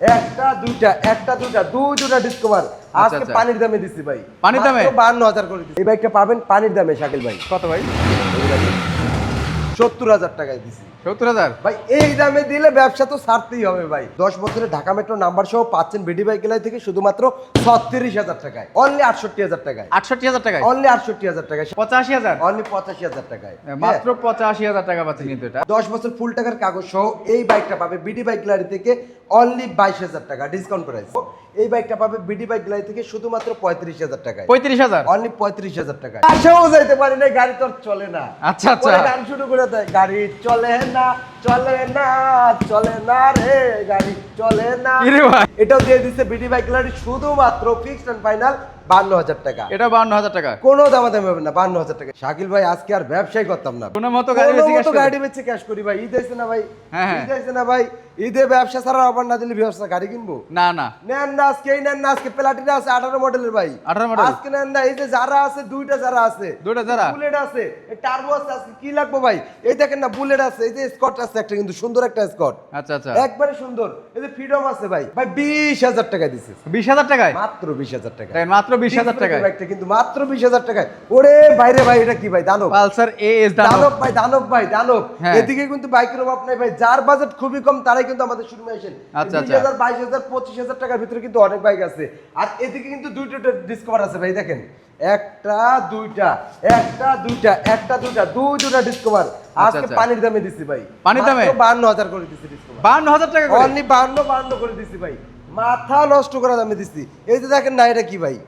একটা দুইটা ডিসকভার আজকে পানির দামে দিচ্ছি ভাই। পানির দামে 52,000 করে দিচ্ছি। এই বাইকটা পাবেন পানির দামে শাকিল ভাই। কত ভাই? 70,000 টাকায় দিচ্ছি। 70,000 ভাই এই দামে দিলে ব্যবসা তো ছাড়তেই হবে ভাই। 10 বছরের ঢাকা মেট্রো নাম্বার সহ পাচ্ছেন বিডি বাইক এলাই থেকে শুধুমাত্র 36,000 টাকায়, অনলি 68,000 টাকায়। 68,000 টাকায়, অনলি 68,000 টাকায়, 85,000, অনলি 85,000 টাকায়, মাত্র 85,000 টাকা পাচ্ছেন কিন্তু এটা। 10 বছর ফুল টাকার কাগজ সহ এই বাইকটা পাবে বিডি বাইক গ্যালারি থেকে অনলি 22,000 টাকা ডিসকাউন্ট প্রাইস। এই বাইকটা পাবে বিডি বাইক গ্যালারি থেকে শুধুমাত্র 35,000 টাকায়। 35,000, অনলি 35,000 টাকায়। আশাও যাইতে পারি না, গাড়ি তো আর চলে না। আচ্ছা আচ্ছা, পরে গান শুরু করে দেয়, গাড়ি চলে না চলে না চলে না রে, গাড়ি চলে না। এটাও দিয়ে দিচ্ছে বিডি বাইক গ্যালারি শুধুমাত্র ফিক্সড এন্ড ফাইনাল 52,000 টাকা। এটা 52,000 টাকা, কোনো দামাদামি হবে না, 52,000 টাকা। শাকিল ভাই আজকে আর ব্যবসায় করতাম না, কোনো মতো গাড়ি বেচে ক্যাশ করি ভাই। ঈদ আইছে না ভাই, হ্যাঁ ঈদ আইছে না ভাই, ঈদে ব্যবসা ছাড়া অফার না দিলে ব্যবসা গাড়ি কিনবো না না। নেন না আজকে, এই নেন না আজকে। প্লাটিনা আছে 18 মডেলের ভাই, 18 মডেল আজকে নেন না। এই যে যারা আছে দুইটা যারা আছে, দুইটা যারা বুলেট আছে, এই টার্বো আছে, আজকে কি লাগবে ভাই? এই দেখেন না বুলেট আছে, এই যে স্কট আছে একটা, কিন্তু সুন্দর একটা স্কট। আচ্ছা আচ্ছা, একবারে সুন্দর। এই যে ফ্রিডম আছে ভাই, ভাই 20,000 টাকায় দিছে। 20,000 টাকায়, মাত্র 20,000 টাকা, মাত্র 20,000 টাকায় বাইকটা কিন্তু মাত্র 20,000 টাকায়। ওরে বাইরে ভাই, এটা কি ভাই? দানব পালসার এএস দানব ভাই, দানব ভাই, দানব। হ্যাঁ। এদিকে কিন্তু বাইকের অভাব নাই ভাই, যার বাজেট খুবই কম তারাই কিন্তু আমাদের শোরুমে আসেন। আচ্ছা আচ্ছা, 20,000 22,000 25,000 টাকার ভিতরে কিন্তু অনেক বাইক আছে। আর এদিকে কিন্তু দুইটা ডিসকভার আছে ভাই, দেখেন একটা দুইটা ডিসকভার আজকে পানির দামে দিচ্ছি ভাই। পানির দামে 52,000 করে দিচ্ছি ডিসকভার। 52,000 টাকা করে, অনলি 52 করে দিচ্ছি ভাই, মাথা নষ্ট করা দামে দিচ্ছি। এই যে দেখেন না, এটা কি ভাই?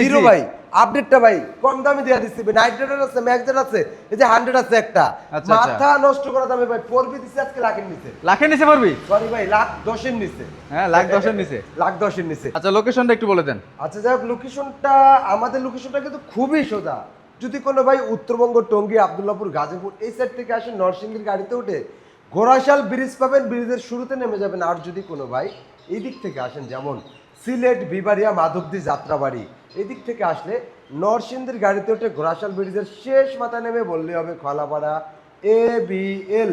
হিরো ভাই, আপডেটটা ভাই কম দামে দিয়ে দিচ্ছি ভাই। নাইট রাইডার আছে, ম্যাক্সের আছে, এই যে 100 আছে একটা, মাথা নষ্ট করা দামে ভাই। পড়বি দিচ্ছি আজকে লাখের নিচে। লাখের নিচে পড়বি? সরি ভাই, লাখ 10-এর নিচে। হ্যাঁ, লাখ 10-এর নিচে, লাখ 10-এর নিচে। আচ্ছা লোকেশনটা একটু বলে দেন। আচ্ছা যাই হোক, লোকেশনটা আমাদের লোকেশনটা কিন্তু খুবই সোজা। যদি কোনো ভাই উত্তরবঙ্গ, টঙ্গী, আব্দুল্লাহপুর, গাজীপুর এই সাইড থেকে আসেন, নরসিংদীর গাড়িতে উঠে ঘোড়াশাল ব্রিজ পাবেন, ব্রিজের শুরুতে নেমে যাবেন। আর যদি কোনো ভাই এই দিক থেকে আসেন, যেমন সিলেট, বিবাড়িয়া, মাধবদী, যাত্রাবাড়ি, এদিক থেকে আসলে নরসিংদীর গাড়িতে উঠে ঘোড়াশাল ব্রিজের শেষ মাথায় নেমে বললে হবে খলাপাড়া ABL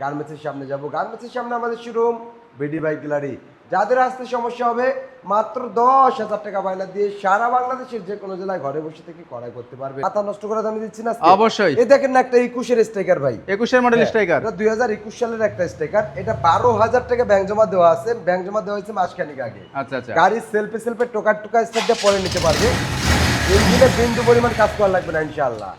গার্মেন্টসের সামনে যাব। গার্মেন্টসের সামনে আমাদের শোরুম বিডি বাইক গ্যালারি। যাদের আসতে সমস্যা হবে মাত্র 10,000 টাকা বায়না দিয়ে সারা বাংলাদেশের যে কোনো জেলায় ঘরে বসে থেকে ক্রয় করতে পারবে। মাথা নষ্ট করে দামে দিচ্ছি না অবশ্যই। এই দেখেন না একটা 21-এর স্ট্রাইকার ভাই, 21-এর মডেল স্ট্রাইকার, 2021 সালের একটা স্ট্রাইকার। এটা 12,000 টাকা ব্যাংক জমা দেওয়া আছে, ব্যাংক জমা দেওয়া হয়েছে মাসখানেক আগে। আচ্ছা আচ্ছা, গাড়ির সেলফে টোকা স্টার্ট দিয়ে পরে নিতে পারবে। ইঞ্জিনে বিন্দু পরিমাণ কাজ করা লাগবে না ইনশাআল্লাহ।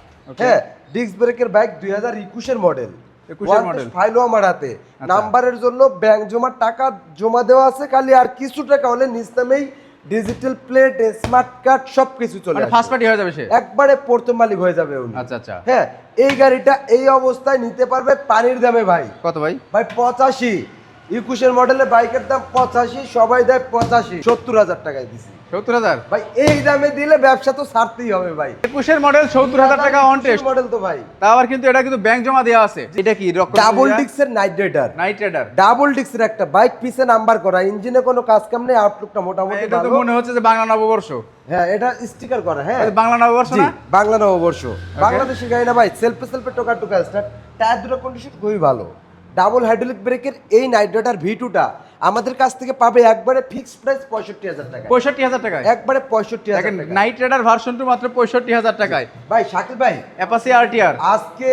হ্যাঁ, ডিস্ক ব্রেকের বাইক 2021-এর মডেল, 21-এর মডেল, ফাইলও আমার হাতে। নাম্বারের জন্য ব্যাংক জমার টাকা জমা দেওয়া আছে, খালি আর কিছু টাকা হলে নিজ নামেই ডিজিটাল প্লেট, স্মার্ট কার্ড সবকিছু চলে আসবে, ফার্স্ট পার্টি হয়ে যাবে, সে একবারে প্রথম মালিক হয়ে যাবে উনি। আচ্ছা আচ্ছা, হ্যাঁ, এই গাড়িটা এই অবস্থায় নিতে পারবে পানির দামে ভাই। কত ভাই? ভাই 85, 21-এর মডেলের বাইকের দাম 85, সবাই দেয় 85, 70,000 টাকায় দিছি। 70,000 ভাই এই দামে দিলে ব্যবসা তো ছাড়তেই হবে ভাই। 21-এর মডেল 70,000 টাকা অন টেস্ট মডেল তো ভাই, তা আবার কিন্তু এটা কিন্তু ব্যাংক জমা দেওয়া আছে। এটা কি ডাবল ডিক্সের নাইট রাইডার, ডাবল ডিক্সের একটা বাইক, পিছে নাম্বার করা, ইঞ্জিনে কোনো কাজ কাম নেই, আউটলুকটা মোটামুটি এটা তো ভালো। মনে হচ্ছে যে বাংলা নববর্ষ। হ্যাঁ, এটা স্টিকার করা। হ্যাঁ, বাংলা নববর্ষ না? বাংলা নববর্ষ, বাংলাদেশি গাড়ি না ভাই। সেলফে টোকা স্টার্ট, টায়ার দুটো কন্ডিশন খুবই ভালো। ডাবল হাইড্রোলিক ব্রেকের এই নাইট রাইডার V2টা আমাদের কাছ থেকে পাবে একবারে ফিক্সড প্রাইস 65,000 টাকা। 65,000 টাকায়, একবারে 65,000 টাকা। নাইট রাইডার ভার্সন 2 মাত্র 65,000 টাকায়। ভাই শাকিল ভাই, অ্যাপাচি RTR আজকে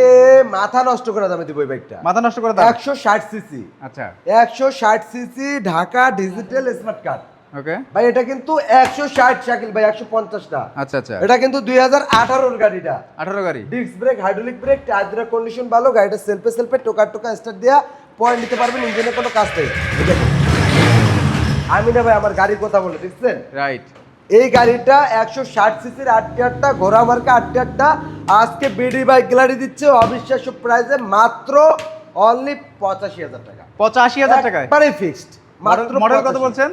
মাথা নষ্ট করে দামে দিব এই বাইকটা। মাথা নষ্ট করে দাম 160 সিসি। আচ্ছা, 160 CC Dhaka digital smart card. Okay ভাই এটা কিন্তু 160 শাকিল ভাই, 150 না। আচ্ছা আচ্ছা, এটা কিন্তু 2018-এর গাড়িটা। 18 গাড়ি, disc brake, hydraulic break, tyre দুটো কন্ডিশন ভালো। গাড়িটা সেলফে টোকা স্টার্ট দিয়া পয়েন্ট নিতে পারবেন, ইঞ্জিনে কোনো কাজ নেই। আমি না ভাই আমার গাড়ির কথা বলে দেখছেন, রাইট। এই গাড়িটা 160 সিসির 8টা ঘোড়া মার্কা 8টা আজকে বিডি বাইক গ্যালারি দিচ্ছে অবিশ্বাস্য প্রাইসে মাত্র অনলি 85,000 টাকা। 85,000 টাকায় একবারে ফিক্সড। মাত্র মডেল কত বলছেন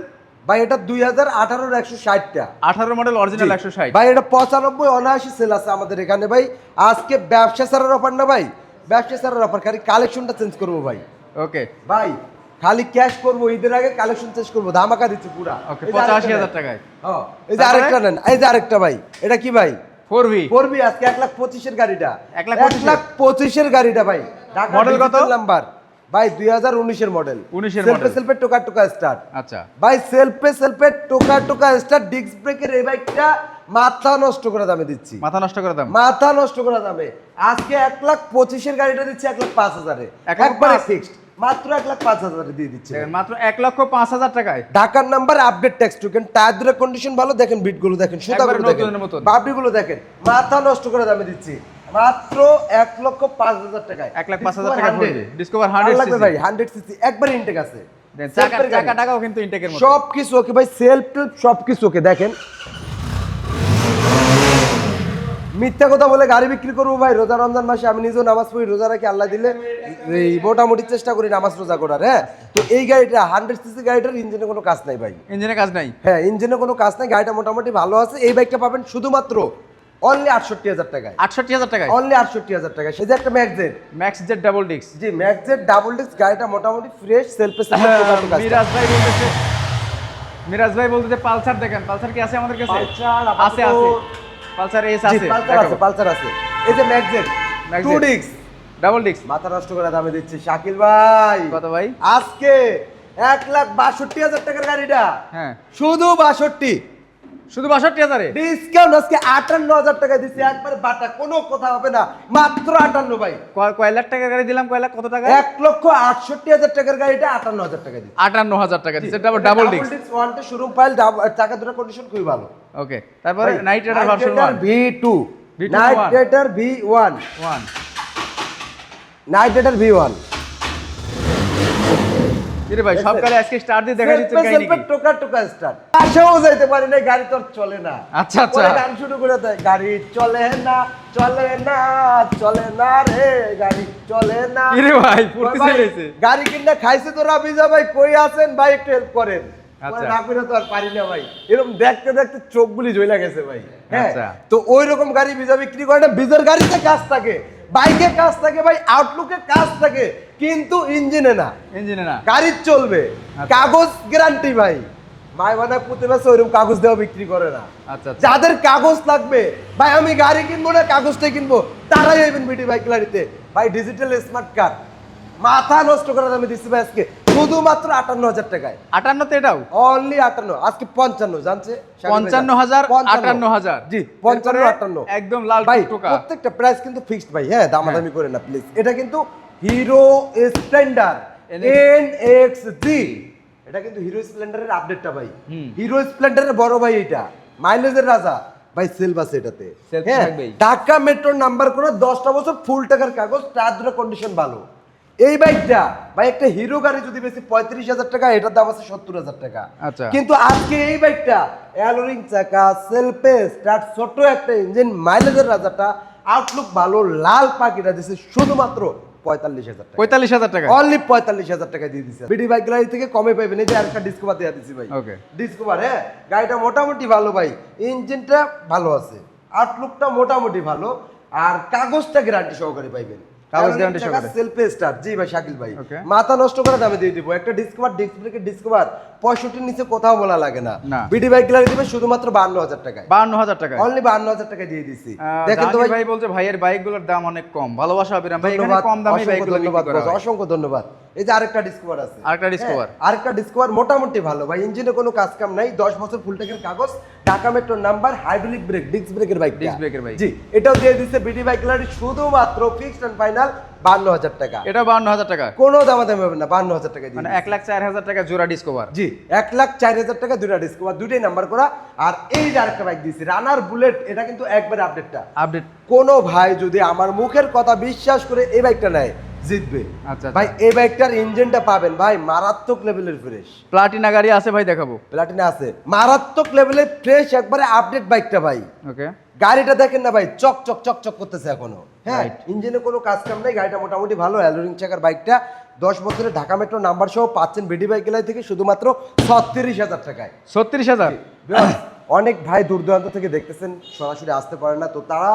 ভাই? এটা 2018-এর 160টা, 18 মডেল অরিজিনাল 160 ভাই। এটা 95 79 সেল আছে আমাদের এখানে ভাই। আজকে ব্যবসা ছাড়ার অফার না ভাই, ব্যবসা ছাড়ার অফার, খালি কালেকশনটা চেঞ্জ করবো ভাই। ওকে ভাই, খালি ক্যাশ করবো, ঈদের আগে কালেকশন চেঞ্জ করবো, ধামাকা দিচ্ছি পুরা। ওকে, 85,000 টাকায়। হ্যাঁ, এই যে আরেকটা নেন, এই যে আরেকটা ভাই, এটা কি ভাই? 4V আজকে 1,25,000-এর গাড়িটা, 1,25,000 1,25,000-এর গাড়িটা ভাই। ঢাকা মডেল কত? নাম্বার ভাই 2019 এর মডেল 19 এর সেলফে model। সেলফে টোকা টোকা স্টার্ট আচ্ছা ভাই সেলফে সেলফে টোকা টোকা স্টার্ট ডিস্ক ব্রেকের এই বাইকটা মাথা নষ্ট করে দামে দিচ্ছি, মাথা নষ্ট করে দাম। মাথা নষ্ট করে দামে। আজকে 1,25,000 গাড়িটা দিচ্ছি 1,05,000 1,05,000 একবারে ফিক্সড, মাত্র 1,05,000 দিয়ে দিচ্ছি। দেখেন মাত্র 1,05,000 টাকায়। ঢাকার number update tax token, tyre দুটো কন্ডিশন ভালো, দেখেন বিটগুলো দেখেন, সুতাগুলো একবারে দেখেন, নতুনের মতন। বাবরিগুলো দেখেন, মাথা নষ্ট করে দামে দিচ্ছি মাত্র 1,05,000 টাকায়। 1,05,000 টাকা পড়বে ডিসকভার ভালো 100 লাগবে সিসি। ভাই, 100 সিসি একবারে ইনটেক আছে, দেন Self-এর গাড়ি। চাকা টাকাও কিন্তু ইনটেকের মতো। সবকিছু ওকে ভাই, সেলফ টেলফ সবকিছু ওকে। দেখেন মিথ্যা কথা বলে গাড়ি বিক্রি করবো ভাই? রোজা রমজান মাসে আমি নিজেও নামাজ পড়ি, রোজা রাখি, আল্লাহ দিলে এই মোটামুটি চেষ্টা করি নামাজ রোজা করার। হ্যাঁ, তো এই গাড়িটা 100 সিসি গাড়িটার ইঞ্জিনে কোনো কাজ নাই ভাই। ইঞ্জিনে কাজ নাই। হ্যাঁ, ইঞ্জিনে কোনো কাজ নাই, গাড়িটা মোটামুটি ভালো আছে। এই বাইকটা পাবেন শুধুমাত্র অনলি 68,000 টাকায়, 68,000 টাকায়। অনলি 68,000 টাকায়। সেই যে একটা ম্যাগজেট, ম্যাক্স জেড ডাবল ডিস্ক। জি ম্যাগজেট ডাবল ডিস্ক, গাড়িটা মোটামুটি ফ্রেশ, সেলফে মিরাজ ভাই বলতেছে পালসার দেখেন, পালসার কি আছে আমাদের কাছে? পালসার আছে আছে, পালসার এস আছে, পালসার আছে। এই যে ম্যাগজেট টু ডিস্ক ডাবল ডিস্ক। মাথা নষ্ট করে দামে দিচ্ছি শাকিল ভাই। কত ভাই? আজকে 1,62,000 টাকার গাড়িটা হ্যাঁ শুধু 62, শুধু 62,000 এ ডিসকাউন্ট আজকে 58,000 টাকা দিচ্ছি, একবার বাটা, কোনো কথা হবে না, মাত্র 58 ভাই। কয় লাখ টাকার গাড়ি দিলাম? কয় লাখ কত টাকা? 1,68,000 টাকার গাড়িটা 58,000 টাকা দিচ্ছি। 58,000 টাকা দিচ্ছে ডাবল ডিস্ক। ওয়ানটা শোরুম ফাইল, চাকা দুটো কন্ডিশন খুবই ভালো। ওকে, তারপরে night rider version 1 V2, V2 night one। Rider V1, 1 night rider V1। কিরে ভাই সব গাড়ি আজকে স্টার্ট দিয়ে দেখা দিচ্ছেন কাহিনী কি? টোকা টোকা স্টার্ট, আশাও যাইতে পারি না, গাড়ি তো আর চলে না। আচ্ছা আচ্ছা, পরে গান শুরু করে দেয়, গাড়ি চলে না চলে না চলে না রে, গাড়ি চলে না। কিরে ভাই ফুর্তি ভাই, চলেছে। গাড়ি কিনা খাইছে তো রাবিজা ভাই, কই আছেন ভাই, একটু হেল্প করেন। আচ্ছা। না করে তো আর পারি না ভাই, এরকম দেখতে দেখতে চোখগুলি জ্বলা গেছে ভাই। হ্যাঁ, আচ্ছা। তো ওই রকম গাড়ি ভিজা বিক্রি করে না, ভিজার গাড়িতে কাজ থাকে, বাইকে কাজ থাকে ভাই, আউটলুকে কাজ থাকে, কিন্তু ইঞ্জিনে না, ইঞ্জিনে না। গাড়ি চলবে, আচ্ছা। কাগজ গ্যারান্টি ভাই। মাই বানায় পুঁতে বেছে ওইরকম কাগজ দেওয়া বিক্রি করে না। আচ্ছা আচ্ছা। যাদের কাগজ লাগবে ভাই, আমি গাড়ি কিনবো না কাগজটাই কিনবো, তারাই আইবেন বিডি বাইক গাড়িতে ভাই। ডিজিটাল স্মার্ট কার্ড মাথা নষ্ট করে দামে দিচ্ছি ভাই আজকে শুধুমাত্র 58,000 টাকায়। 58 তে এটাও অনলি 58, আজকে 55 জানছে 55,000 58,000 জি 55 58 একদম লাল ভাই। টুকটুকা। প্রত্যেকটা প্রাইস কিন্তু ফিক্সড ভাই। হ্যাঁ, দামাদামি করে না প্লিজ। এটা কিন্তু হিরো স্প্লেন্ডার NXG, এটা কিন্তু হিরো স্প্লেন্ডারের আপডেটটা ভাই। হিরো স্প্লেন্ডারের বড় ভাই, এটা মাইলেজের রাজা ভাই। সেলফ আছে এটাতে, Self হ্যাঁ, থাকবেই। ঢাকা মেট্রোর নাম্বার করে 10টা বছর ফুল টাকার কাগজ, টায়ার দুটো কন্ডিশন ভালো। এই বাইকটা ভাই, একটা হিরো গাড়ি যদি বেশি 35,000 টাকা, এটার দাম আছে 70,000 টাকা। আচ্ছা। কিন্তু আজকে এই বাইকটা অ্যালোরিং চাকা, সেলফে স্টার্ট, ছোট একটা ইঞ্জিন, মাইলেজের রাজাটা, আউটলুক ভালো, লাল পাখিটা দিছে শুধুমাত্র 45,000 টাকা। 45,000 টাকা। অনলি 45,000 টাকা দিয়ে দিছে। বিডি বাইক গাড়ি থেকে কমে পাইবেন। এই যে আরেকটা ডিসকভার দিয়ে দিছি ভাই। ওকে। ডিসকভার, হ্যাঁ, গাড়িটা মোটামুটি ভালো ভাই, ইঞ্জিনটা ভালো আছে, আউটলুকটা মোটামুটি ভালো, আর কাগজটা গ্যারান্টি সহকারে পাইবেন। কাগজ গ্যারান্টি সহকারে। সেলফে স্টার্ট, জি ভাই শাকিল ভাই। Okay. মাথা নষ্ট করে দামে দিয়ে দিব। একটা ডিসকভার, ডিস্ক ব্রেকের ডিসকভার 65 নিচে কোথাও বলা লাগে না। না। বিডি বাইক গাড়ি দিবে শুধুমাত্র 52,000 টাকায়। 52,000 টাকা। অনলি 52,000 টাকা দিয়ে দিছি। দেখেন তো জাহাঙ্গীর ভাই, ভাই বলছে ভাইয়ের বাইকগুলোর দাম অনেক কম। ভালোবাসা অবিরাম ভাই, এখানে ধন্যবাদ, কম দামে অসংখ্য বাইকগুলো ধন্যবাদ বিক্রি করা বস, হয়। অসংখ্য ধন্যবাদ। এই যে আরেকটা ডিসকভার আছে, আরেকটা ডিসকভার। হ্যাঁ, আরেকটা ডিসকভার মোটামুটি ভালো ভাই, ইঞ্জিনে কোনো কাজ কাম নাই, 10 বছর ফুল ট্যাঙ্কের কাগজ, Dhaka metro number, hydraulic brake, disc ব্রেকের বাইক, ডিস্ক ব্রেকের বাইক। জি, এটাও দিয়ে দিচ্ছে বিডি বাইক গাড়ি শুধুমাত্র ফিক্সড এন্ড ফাইনাল 52,000 টাকা। এটা 52,000 টাকা, কোনো দামাদামি হবে না, 52,000 টাকা দিয়ে মানে দিচ্ছি। 1,04,000 টাকা জোড়া ডিসকভার। জি 1,04,000 টাকা দুইটা ডিসকভার, দুইটাই নাম্বার করা। আর এই যে আরেকটা বাইক দিয়েছি রানার বুলেট, এটা কিন্তু একবারে আপডেটটা। আপডেট। কোনো ভাই যদি আমার মুখের কথা বিশ্বাস করে এই বাইকটা নেয়, জিতবে। আচ্ছা ভাই এই বাইকটার ইঞ্জিনটা পাবেন ভাই মারাত্মক লেভেলের ফ্রেশ। প্লাটিনা গাড়ি আছে ভাই, দেখাবো। প্লাটিনা আছে, মারাত্মক লেভেলের ফ্রেশ, একবারে আপডেট বাইকটা ভাই। ওকে। গাড়িটা দেখেন না ভাই, চক চক চক চক করতেছে এখনো। হ্যাঁ, Right. ইঞ্জিনে কোনো কাজ কাম নাই, গাড়িটা মোটামুটি ভালো, অ্যালোরিং চাকার বাইকটা। 10 বছরের ঢাকা মেট্রো নাম্বার সহ পাচ্ছেন বিডি বাইক গেলাই থেকে শুধুমাত্র 36,000 টাকায়। 36,000। অনেক ভাই দূর দূরান্ত থেকে দেখতেছেন, সরাসরি আসতে পারে না, তো তারা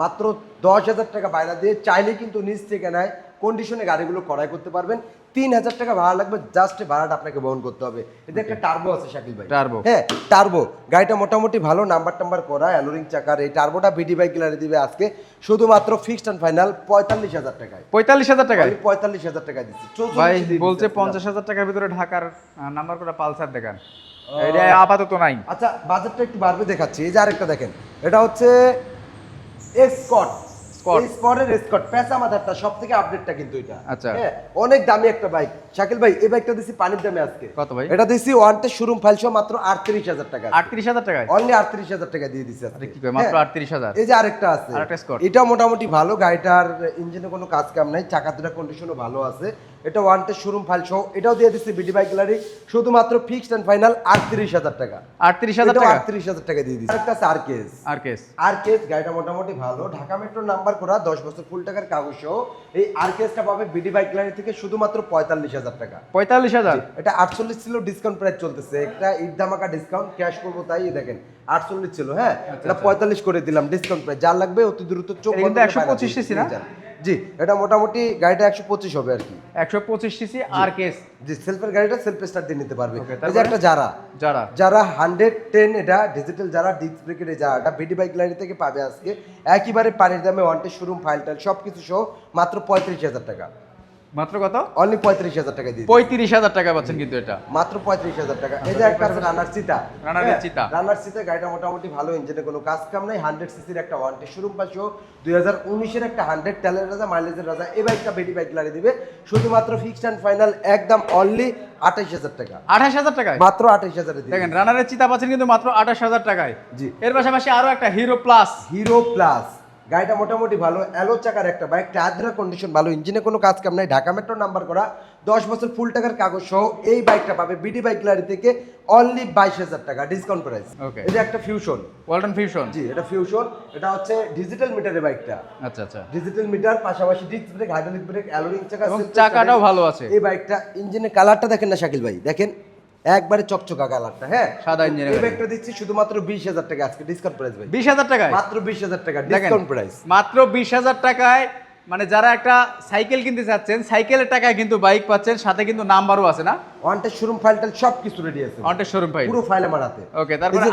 মাত্র 10,000 টাকা বাইরে দিয়ে চাইলে কিন্তু নিজ থেকে নেয় কন্ডিশনে গাড়িগুলো ক্রয় করতে পারবেন। 3000 টাকা ভাড়া লাগবে, জাস্ট ভাড়াটা আপনাকে বহন করতে হবে। এতে একটা টার্বো আছে শাকিল ভাই, টার্বো। হ্যাঁ টার্বো, গাড়িটা মোটামুটি ভালো, নাম্বার করা অ্যালোরিং চাকার। এই টার্বোটা বিডি বাইক গ্যালারি দিবে আজকে শুধুমাত্র ফিক্সড অ্যান্ড ফাইনাল 45000 টাকায়। 45000 টাকায় 45000 টাকা দিচ্ছি। ভাই বলছে 50000 টাকার ভিতরে ঢাকার নাম্বার করা পালসার দেখান, এটা আপাতত নাই। আচ্ছা বাজেটটা একটু বাড়বে দেখাচ্ছি। এই যে আরেকটা দেখেন, এটা হচ্ছে এসকট, স্পটের এসকট, পেঁচা মাথারটা সবথেকে আপডেটটা কিন্তু এটা। আচ্ছা। হ্যাঁ অনেক দামি একটা বাইক শাকিল ভাই। এই বাইকটা দিছি পানির দামে আজকে। কত ভাই? এটা দিছি ওয়ান্টেড শোরুম ফাইল সহ মাত্র 38000 টাকা। 38000 টাকায় অনলি 38000 টাকা দিয়ে দিছি আজকে। কি কয় মাত্র 38000? এই যে আরেকটা আছে, আরেকটা স্কট, এটা মোটামুটি ভালো, গাড়িটার ইঞ্জিনে কোনো কাজ কাম নাই, চাকা দুটা কন্ডিশনও ভালো আছে। এটা ওয়ান্টেড শোরুম ফাইল সহ, এটাও দিয়ে দিচ্ছি বিডি বাইক গ্যালারি শুধুমাত্র ফিক্সড এন্ড ফাইনাল 38000 টাকা। 38000 টাকা 38000 টাকা দিয়ে দিচ্ছি। আরেকটা আছে আরকেএস, গাড়িটা মোটামুটি ভালো, ঢাকা মেট্রো নাম্বার করা, 10 বছর ফুল টাকার কাগজ সহ। এই আরকেএসটা পাবে বিডি বাইক গ্যালারি থেকে শুধুমাত্র 45000 টাকা। 45000? এটা 48 ছিল, ডিসকাউন্ট প্রাইস চলতেছে, একটা ঈদ ধামাকা ডিসকাউন্ট, ক্যাশ করবো তাই দেখেন 48 ছিল, হ্যাঁ এটা 45 করে দিলাম ডিসকাউন্ট প্রাইস। যা লাগবে অতি দ্রুত চোখ বন্ধ করে 125 সিসি না? জি এটা মোটামুটি গাড়িটা 125 হবে আর কি। 125 সিসি আরকেএস। জি সেলফের গাড়িটা সেলফ স্টার্ট দিয়ে নিতে পারবে। Okay, এই যে একটা যারা যারা 110, এটা ডিজিটাল যারা ডিস্ক ব্রেকের যারা বিডি বাইক গ্যালারি থেকে পাবে আজকে একেবারে পানির দামে, ওয়ান্টেড শোরুম ফাইল টাইল সবকিছু সহ মাত্র 35000 টাকা। মাত্র কত? অনলি 35000 টাকা দিয়ে 35000 টাকা পাচ্ছেন কিন্তু এটা মাত্র 35000 টাকা। এই যে একটা আছে রানার চিতা, রানার চিতা, গাড়িটা মোটামুটি ভালো, ইঞ্জিনে কোনো কাজ কাম নাই, 100 সিসির একটা ওয়ান্টেড শোরুম পাশে 2019 এর একটা 100 তেলের রাজা, মাইলেজের রাজা। এই বাইকটা বিডি বাইক গ্যালারি দিবে শুধুমাত্র ফিক্সড এন্ড ফাইনাল একদম অনলি 28000 টাকা। 28000 টাকায় মাত্র 28000 এ দেখেন রানারের চিতা পাচ্ছেন কিন্তু মাত্র 28000 টাকায়। জি এর পাশাপাশি আরো একটা হিরো প্লাস, গাড়িটা মোটামুটি ভালো, অ্যালো চাকার একটা বাইক, টায়ার কন্ডিশন ভালো, ইঞ্জিনে কোনো কাজ কাম নাই, ঢাকা মেট্রো নাম্বার করা, 10 বছর ফুল টাকার কাগজ সহ। এই বাইকটা পাবে বিডি বাইক গ্যালারি থেকে অনলি 22000 টাকা ডিসকাউন্ট প্রাইস। এই যে একটা ফিউশন, ওয়ালটন ফিউশন। জি এটা ফিউশন, এটা হচ্ছে ডিজিটাল মিটারের বাইকটা। আচ্ছা ডিজিটাল মিটার, পাশাপাশি ডিস্ক ব্রেক, হাইড্রোলিক ব্রেক, অ্যালোরিং চাকা, এবং চাকাটাও ভালো আছে। এই বাইকটা ইঞ্জিনের কালারটা দেখেন না শাকিল ভাই, দেখেন একবারে চকচকা কালারটা, হ্যাঁ সাদা ইঞ্জিনের। এই বাইকটা দিচ্ছি শুধুমাত্র 20000 টাকা আজকে ডিসকাউন্ট প্রাইস ভাই। 20000 টাকায় মাত্র 20000 টাকা ডিসকাউন্ট প্রাইস। মাত্র 20000 টাকায়, মানে যারা একটা সাইকেল কিনতে চাচ্ছেন সাইকেলের টাকায় কিন্তু বাইক পাচ্ছেন, সাথে কিন্তু নাম্বারও আছে না, ওয়ান্টেড শোরুম ফাইল টাইল সবকিছু রেডি আছে, ওয়ান্টেড শোরুম ফাইল পুরো ফাইল আমার হাতে। ওকে, তারপরে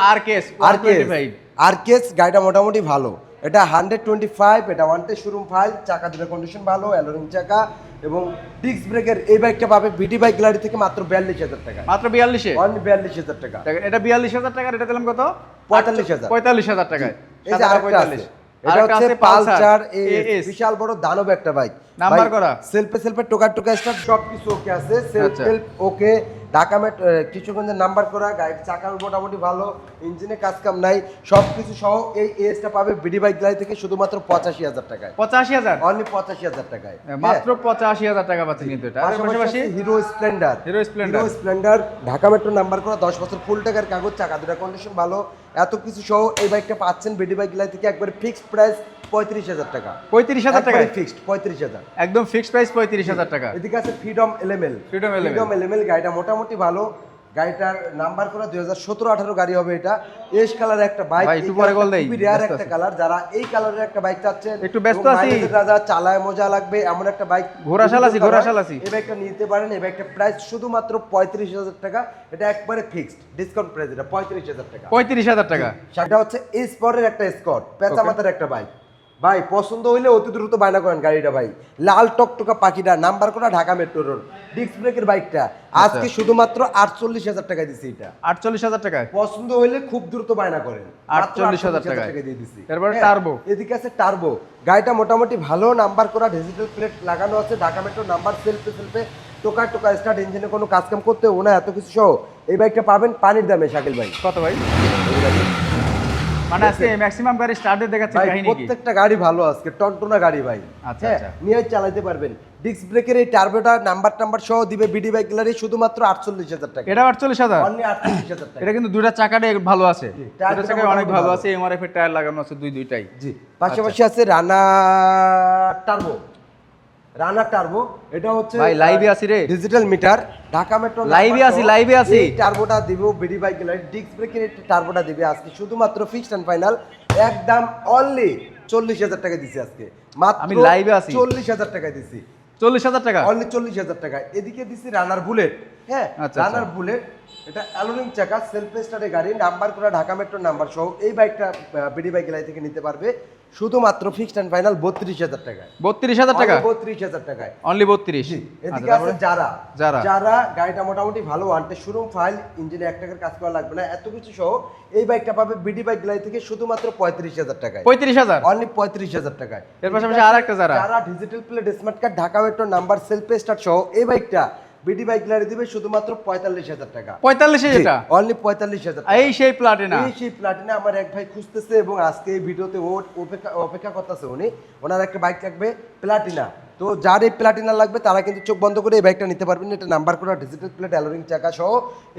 আরকেএস গাড়িটা মোটামুটি ভালো, এটা 125, এটা ওয়ান্টেড শোরুম ফাইল, চাকা দুটো কন্ডিশন ভালো, অ্যালোরিং চাকা এবং ডিস্ক ব্রেকের। এই বাইকটা পাবে বিডি বাইক গ্যালারি থেকে মাত্র 42000 টাকা। মাত্র 42 অনলি 42000 টাকা। দেখেন এটা 42000 টাকা, এটা দিলাম কত? 45000 টাকায়। এই যে আরেকটা আছে, এটা হচ্ছে পালসার এএস, বিশাল বড় দানব একটা বাইক, নাম্বার করা, সেলফে টোকা স্টার্ট সবকিছু ওকে আছে, সেলফ ওকে, ঢাকা মেট কিছুক্ষণের নাম্বার করা, গাড়ির চাকার মোটামুটি ভালো, ইঞ্জিনে কাজ কাম নাই, সবকিছু সহ এই এএসটা পাবে বিডি বাইক গ্যালারি থেকে শুধুমাত্র 85000 টাকায়। 85000? অনলি 85000 টাকায়, মাত্র 85000 টাকা পাচ্ছেন কিন্তু এটা। আর পাশাপাশি hero Splendor, Dhaka metro number করা, 10 বছর ফুল টাকার কাগজ, চাকা দুটো কন্ডিশন ভালো, এত কিছু সহ এই বাইকটা পাচ্ছেন বিডি বাইক গ্যালারি থেকে একবারে ফিক্সড প্রাইস 35000 টাকা। 35000 টাকা ফিক্সড 35000, একদম ফিক্সড প্রাইস 35000 টাকা। এদিকে আছে ফ্রিডম এলএমএল, গাড়িটা মোটামুটি ভালো, গাড়িটার নাম্বার করা 2017-18 গাড়ি হবে, এটা এশ কালার একটা বাইক, একটু পরে কল দেই, খুবই রিয়ার একটা কালার, যারা এই কালারের একটা বাইক চাচ্ছেন, একটু ব্যস্ত আছি, রাজা চালায় মজা লাগবে এমন একটা বাইক, ঘোড়াশাল আছি, এই বাইকটা নিতে পারেন। এই বাইকটা প্রাইস শুধুমাত্র 35000 টাকা, এটা একবারে ফিক্সড ডিসকাউন্ট প্রাইস, এটা 35000 টাকা। 35000 টাকা। সেটা হচ্ছে স্পটের একটা স্কট, পেঁচা মাথার একটা বাইক, ভাই পছন্দ হইলে অতি দ্রুত বায়না করেন গাড়িটা ভাই, লাল টকটকা পাখিটা, নাম্বার করা, ঢাকা মেট্রো রোড, ডিস্ক ব্রেকের বাইকটা আজকে শুধুমাত্র 48000 টাকা দিছি। এটা 48000 টাকায় পছন্দ হইলে খুব দ্রুত বায়না করেন, 48000 টাকা দিয়ে দিছি। তারপরে টার্বো, এদিকে আছে টার্বো, গাড়িটা মোটামুটি ভালো, নাম্বার করা, ডিজিটাল প্লেট লাগানো আছে, ঢাকা মেট্রো নাম্বার, সেলফে টোকা স্টার্ট, ইঞ্জিনে কোনো কাজ কাম করতে হবে না, এত কিছু সহ এই বাইকটা পাবেন পানির দামে। শাকিল ভাই কত ভাই? মানে আজকে ম্যাক্সিমাম গাড়ি স্টার্টে দেখাচ্ছে কাহিনী কি? প্রত্যেকটা গাড়ি ভালো আজকে, টনটনা গাড়ি ভাই, আচ্ছা নিয়ে চালাতে পারবেন। ডিস্ক ব্রেকের এই টার্বোটা নাম্বার সহ দিবে বিডি বাইক গ্যালারি শুধুমাত্র 48000 টাকা। এটা 48000? অনলি 48000 টাকা। এটা কিন্তু দুইটা চাকাটা ভালো আছে, দুইটা চাকা অনেক ভালো আছে, এমআরএফ এর টায়ার লাগানো আছে দুইটাই। জি পাশাপাশি আছে রানা টার্বো, এটা হচ্ছে ভাই লাইভে আছি রে, ডিজিটাল মিটার, ঢাকা মেট্রো লাইভে আছি। এই টার্বোটা দিব বিডি বাইক গ্যালারি, ডিস্ক ব্রেকের এই টার্বোটা দিবে আজকে শুধুমাত্র ফিক্সড এন্ড ফাইনাল একদম অনলি 40000 টাকা দিছি আজকে, মাত্র আমি লাইভে আছি 40000 টাকা দিছি। 40,000 টাকা অনলি 40,000 টাকা। এদিকে দিছি রানার বুলেট, হ্যাঁ আচ্ছা, রানার বুলেট, এটা অ্যালুমিনিয়াম চাকা, সেলফ স্টার্টের গাড়ি, নাম্বার করা ঢাকা মেট্রো নাম্বার সহ। এই বাইকটা বিডি বাইক গ্যালারি থেকে নিতে পারবে শুধুমাত্র ফিক্সড এন্ড ফাইনাল 32,000 টাকায়। 32,000 টাকা 32,000 টাকায় অনলি 32। জি। এদিকে আচ্ছা, আছে যারা যারা। যারা গাড়িটা মোটামুটি ভালো ওয়ান্টেড শোরুম ফাইল, ইঞ্জিনে 1 টাকার কাজ করা লাগবে না, এত কিছু সহ এই বাইকটা পাবে বিডি বাইক গ্যালারি থেকে শুধুমাত্র 35,000 টাকায়। 35,000 অনলি 35,000 টাকায়। এর পাশাপাশি আরেকটা যারা যারা digital plate smart card Dhaka metro number self start সহ এই বাইকটা বিডি বাইক গ্যালারি দিবে শুধুমাত্র 45,000 টাকা। 45 এটা অনলি 45,000 টাকা। এই সেই প্লাটিনা। এই সেই প্লাটিনা আমার এক ভাই খুঁজতেছে এবং আজকে এই ভিডিওতে ও অপেক্ষা করতেছে, উনি ওনার একটা বাইক লাগবে প্লাটিনা। তো যার এই প্লাটিনা লাগবে তারা কিন্তু চোখ বন্ধ করে এই বাইকটা নিতে পারবেন। এটা নাম্বার করা ডিজিটাল প্লেট অ্যালোরিং চাকা সহ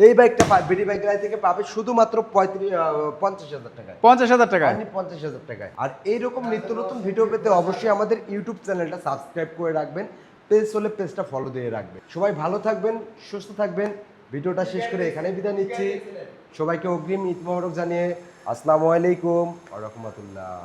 এই বাইকটা বিডি বাইক গ্যালারি থেকে পাবে শুধুমাত্র 50,000 টাকায়। 50,000 টাকা অনলি 50,000 টাকায়। আর এইরকম নিত্য নতুন ভিডিও পেতে অবশ্যই আমাদের ইউটিউব চ্যানেলটা সাবস্ক্রাইব করে রাখবেন, পেজ হলে পেজটা ফলো দিয়ে রাখবেন। সবাই ভালো থাকবেন, সুস্থ থাকবেন। ভিডিওটা শেষ করে এখানে বিদায় নিচ্ছি। সবাইকে অগ্রিম ঈদ মোবারক জানিয়ে আসসালামু আলাইকুম ওয়া রাহমাতুল্লাহ।